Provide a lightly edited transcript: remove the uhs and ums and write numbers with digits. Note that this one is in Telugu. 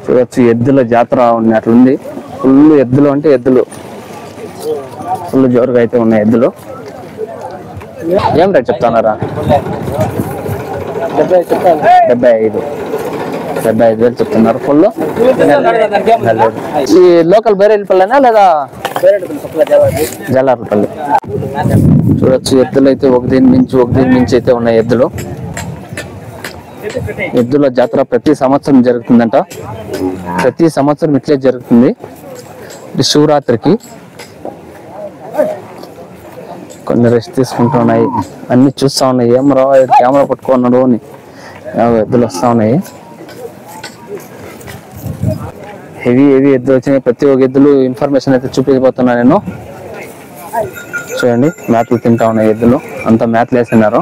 చూడొచ్చు ఎద్దుల జాతర ఉన్నట్లుంది. ఫుల్ ఎద్దులు అంటే ఎద్దులు ఫుల్ జోరుగా అయితే ఉన్నాయి ఎద్దులు. ఏం రేట్ చెప్తున్నారా? 75,000 చెప్తున్నారు. ఫుల్ ఈ లోకల్ బైరేపల్లినా లేదా జల్లారపల్లి? చూడొచ్చు ఎద్దులు అయితే ఒకటి మించి అయితే ఉన్నాయి ఎద్దులు. ఎద్దుల జాతర ప్రతి సంవత్సరం జరుగుతుందంట. ప్రతి సంవత్సరం ఇట్లే జరుగుతుంది. శివరాత్రికి కొన్ని రెస్ట్ తీసుకుంటూ ఉన్నాయి. అన్ని చూస్తా ఉన్నాయి. ఏం రా కెమెరా పట్టుకున్నాడు అని ఎద్దులు వస్తా ఉన్నాయి. హెవీ ఎద్దులు వచ్చినాయి. ప్రతి ఒక్క ఎద్దులు ఇన్ఫర్మేషన్ అయితే చూపించబోతున్నా నేను. చూడండి మేతలు తింటా ఉన్నాయి ఎద్దులు. అంతా మేతలు వేసినారు.